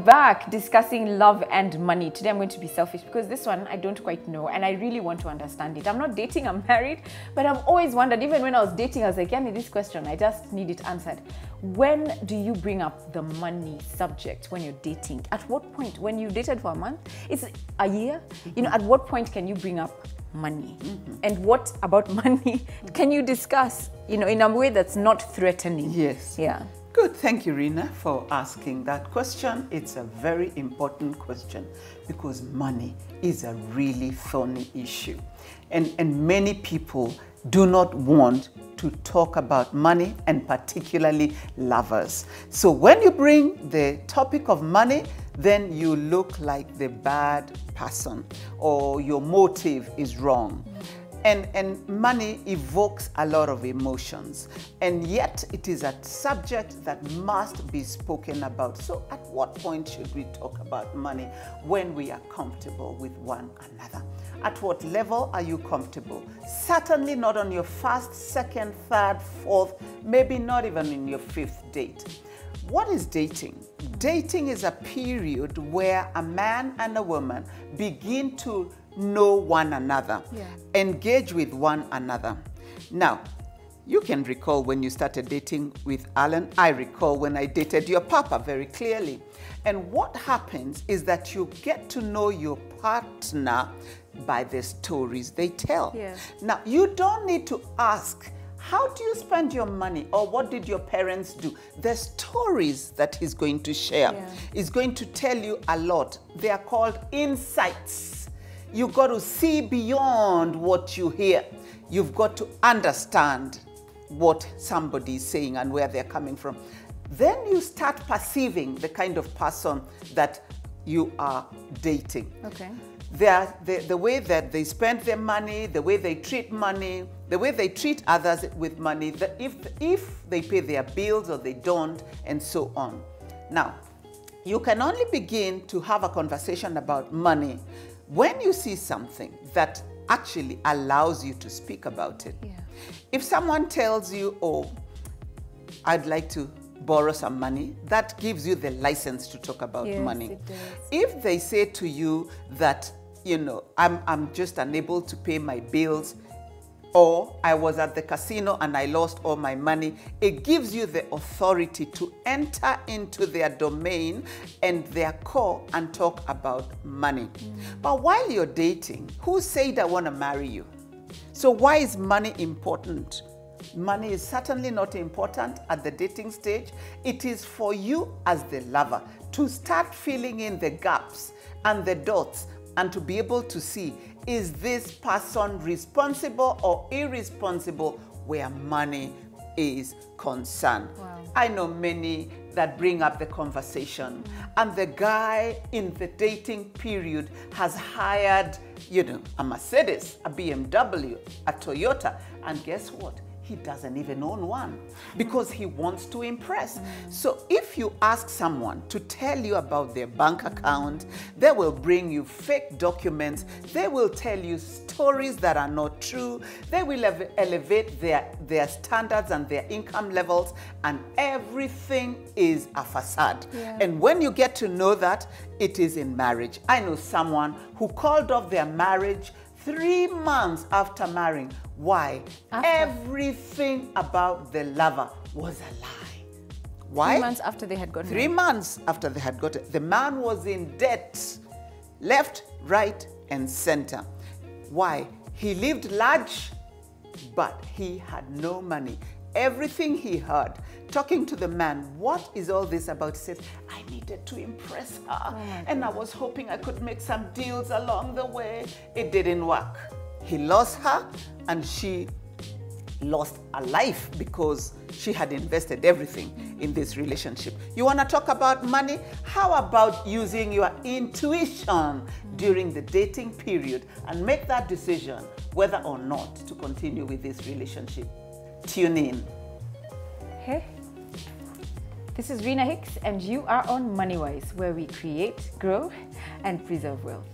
back discussing love and money. Today I'm going to be selfish because this one I don't quite know and I really want to understand it. I'm not dating, I'm married, but I've always wondered, even when I was dating, I was like, Yanni, this question, I just need it answered. When do you bring up the money subject when you're dating? At what point? When you dated for a month? It's a year? You know, at what point can you bring up money? And what about money can you discuss, you know, in a way that's not threatening? Yes. Yeah. Good, thank you, Rina, for asking that question. It's a very important question because money is a really thorny issue. And many people do not want to talk about money, and particularly lovers. So when you bring the topic of money, then you look like the bad person or your motive is wrong. And money evokes a lot of emotions, and yet it is a subject that must be spoken about. So at what point should we talk about money? When we are comfortable with one another. At what level are you comfortable? Certainly not on your first, second, third, fourth, maybe not even in your fifth date. What is dating? Dating is a period where a man and a woman begin to know one another, engage with one another. Now, you can recall when you started dating with Alan. I recall when I dated your papa very clearly. And what happens is that you get to know your partner by the stories they tell. Now, you don't need to ask, how do you spend your money, or what did your parents do? The stories that he's going to share is going to tell you a lot. They are called insights. You've got to see beyond what you hear. You've got to understand what somebody is saying and where they're coming from. Then you start perceiving the kind of person that you are dating. Okay. The way that they spend their money, the way they treat money, the way they treat others with money, if they pay their bills or they don't, and so on. Now, you can only begin to have a conversation about money when you see something that actually allows you to speak about it. If someone tells you, oh, I'd like to borrow some money, that gives you the license to talk about money. It does. If they say to you that, you know, I'm just unable to pay my bills, or I was at the casino and I lost all my money, it gives you the authority to enter into their domain and their core and talk about money. But while you're dating, who said I want to marry you? So why is money important? Money is certainly not important at the dating stage. It is for you as the lover to start filling in the gaps and the dots and to be able to see, is this person responsible or irresponsible where money is concerned? I know many that bring up the conversation, and the guy in the dating period has hired, you know, a Mercedes, a BMW, a Toyota, and guess what? He doesn't even own one because he wants to impress. So if you ask someone to tell you about their bank account, they will bring you fake documents. They will tell you stories that are not true. They will elevate their standards and their income levels, and everything is a facade. And when you get to know that, it is in marriage. I know someone who called off their marriage 3 months after marrying. Why? Everything about the lover was a lie. Why? 3 months after they had gotten 3 months after they had got it. The man was in debt, left, right, and center. Why? He lived large, but he had no money. Everything he heard, talking to the man, what is all this about? He said, I needed to impress her, and I was hoping I could make some deals along the way. It didn't work. He lost her, and she lost a life because she had invested everything in this relationship. You want to talk about money? How about using your intuition during the dating period and make that decision whether or not to continue with this relationship? Tune in. Hey, this is Rina Hicks, and you are on MoneyWise, where we create, grow, and preserve wealth.